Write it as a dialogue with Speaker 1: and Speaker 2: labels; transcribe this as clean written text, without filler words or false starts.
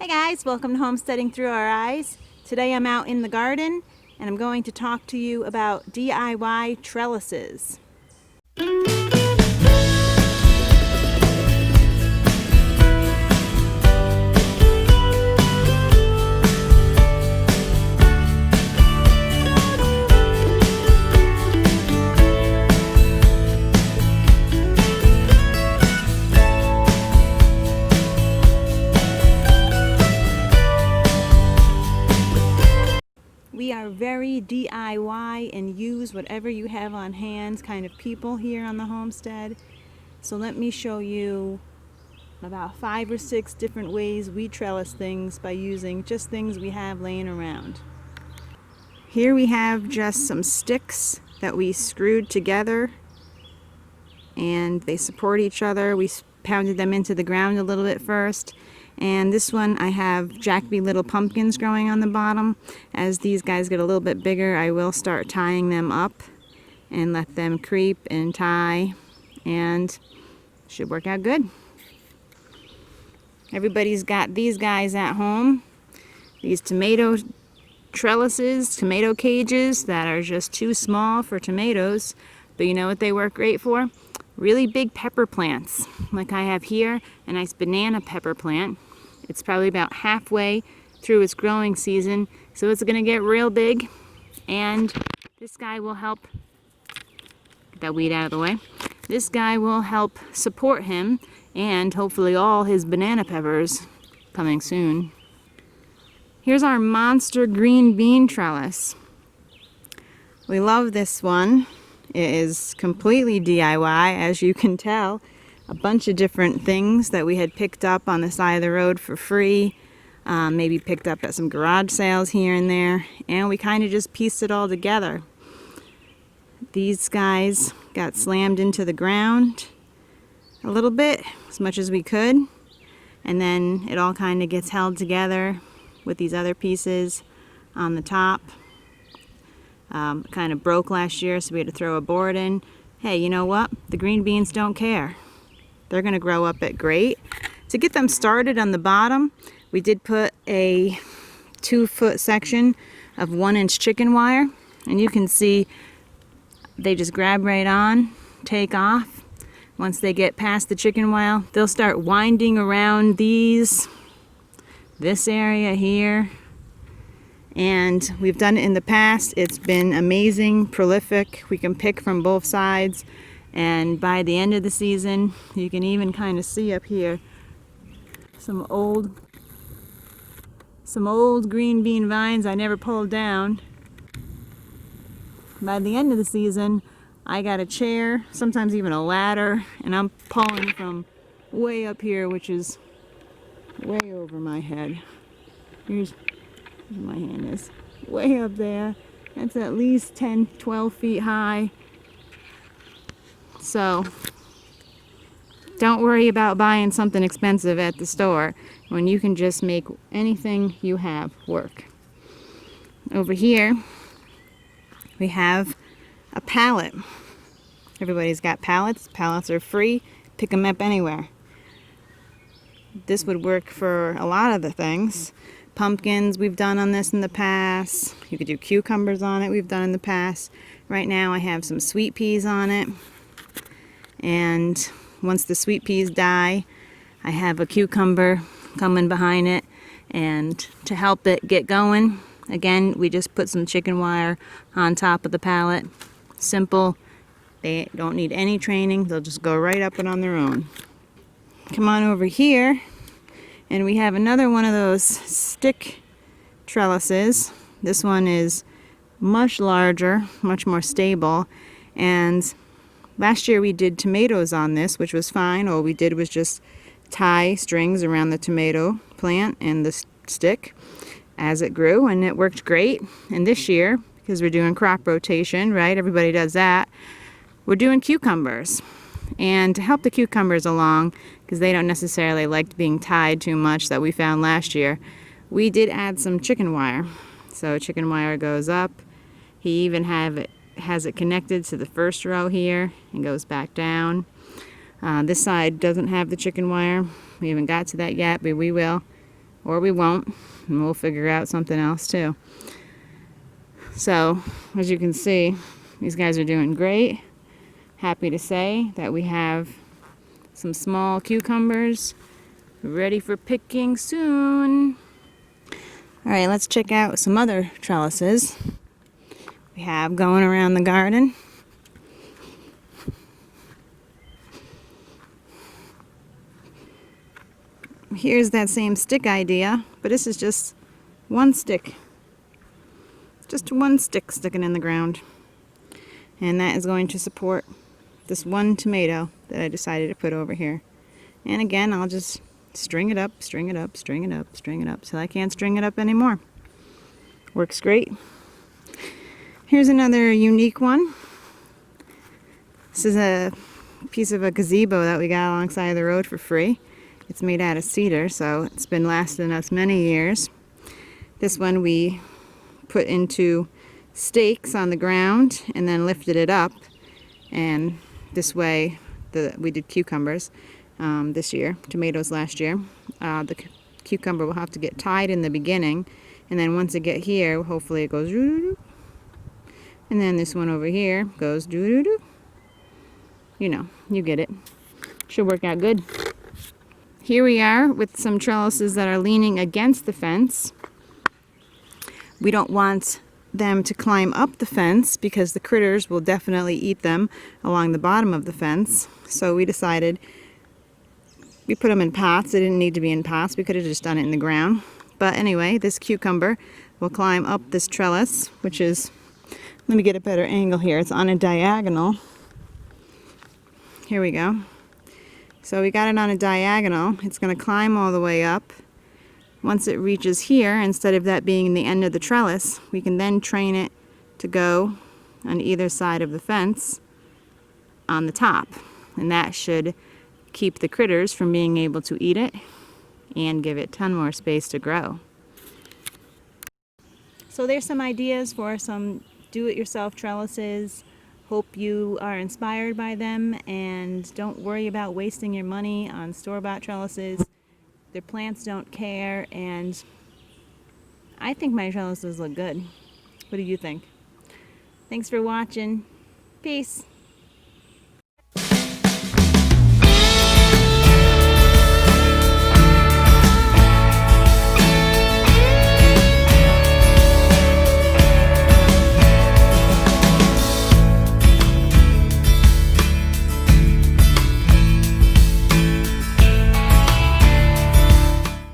Speaker 1: Hey guys, welcome to Homesteading Through Our Eyes. Today I'm out in the garden and I'm going to talk to you about DIY trellises. We are very DIY and use whatever you have on hand kind of people here on the homestead. So let me show you about 5 or 6 different ways we trellis things by using just things we have laying around. Here we have just some sticks that we screwed together and they support each other. We pounded them into the ground a little bit first. And this one I have Jacoby little pumpkins growing on the bottom. As these guys get a little bit bigger, I will start tying them up and let them creep and tie, and should work out good. Everybody's got these guys at home. These tomato trellises, tomato cages that are just too small for tomatoes, but you know what they work great for? Really big pepper plants. Like I have here, a nice banana pepper plant. It's probably about halfway through its growing season, so it's going to get real big, and this guy will help get that weed out of the way. This guy will help support him and hopefully all his banana peppers coming soon. Here's our monster green bean trellis. We love this one. It is completely DIY, as you can tell. A bunch of different things that we had picked up on the side of the road for free, maybe picked up at some garage sales here and there, and we kind of just pieced it all together. These guys got slammed into the ground a little bit, as much as we could, and then it all kind of gets held together with these other pieces on the top. Kind of broke last year, so we had to throw a board in. Hey, you know what? The green beans don't care. They're going to grow up at great. To get them started on the bottom, we did put a 2-foot section of 1-inch chicken wire, and you can see they just grab right on, take off. Once they get past the chicken wire, they'll start winding around this area here. And we've done it in the past. It's been amazing, prolific. We can pick from both sides, and by the end of the season you can even kind of see up here some old green bean vines I never pulled down. By the end of the season I got a chair, sometimes even a ladder, and I'm pulling from way up here, which is way over my head. Here's my hand is way up there. That's at least 10-12 feet high. So don't worry about buying something expensive at the store when you can just make anything you have work. Over here we have a pallet. Everybody's got pallets. Pallets are free. Pick them up anywhere. This would work for a lot of the things. Pumpkins we've done on this in the past. You could do cucumbers on it, we've done in the past. Right now I have some sweet peas on it, and once the sweet peas die I have a cucumber coming behind it, and to help it get going, again we just put some chicken wire on top of the pallet. Simple. They don't need any training, they'll just go right up and on their own. Come on over here, and we have another one of those stick trellises. This one is much larger, much more stable, and last year we did tomatoes on this, which was fine. All we did was just tie strings around the tomato plant and the stick as it grew, and it worked great. And this year, because we're doing crop rotation, right? Everybody does that. We're doing cucumbers. And to help the cucumbers along, because they don't necessarily like being tied too much, that we found last year, we did add some chicken wire. So chicken wire goes up. He even has it connected to the first row here and goes back down. This side doesn't have the chicken wire. We haven't got to that yet, but we will. or we won't, and we'll figure out something else too. So, as you can see, these guys are doing great. Happy to say that we have some small cucumbers ready for picking soon. All right, let's check out some other trellises we have going around the garden. Here's that same stick idea, but this is just one stick. Just one stick sticking in the ground. And that is going to support this one tomato that I decided to put over here. And again, I'll just string it up, string it up, string it up, string it up, till I can't string it up anymore. Works great. Here's another unique one. This is a piece of a gazebo that we got alongside the road for free. It's made out of cedar, so it's been lasting us many years. This one we put into stakes on the ground and then lifted it up, and this way we did cucumbers this year, tomatoes last year. The cucumber will have to get tied in the beginning, and then once it get here, hopefully it goes doo-doo-doo. And then this one over here goes doo-doo-doo. You know, you get it. Should work out good. Here we are with some trellises that are leaning against the fence. We don't want them to climb up the fence because the critters will definitely eat them along the bottom of the fence. So we decided we put them in pots. They didn't need to be in pots. We could have just done it in the ground. But anyway, this cucumber will climb up this trellis, which is, let me get a better angle here. It's on a diagonal. Here we go. So we got it on a diagonal. It's going to climb all the way up. Once it reaches here, instead of that being the end of the trellis, we can then train it to go on either side of the fence on the top. And that should keep the critters from being able to eat it and give it a ton more space to grow. So there's some ideas for some do-it-yourself trellises. Hope you are inspired by them, and don't worry about wasting your money on store-bought trellises. Their plants don't care, and I think my trellises look good. What do you think? Thanks for watching. Peace.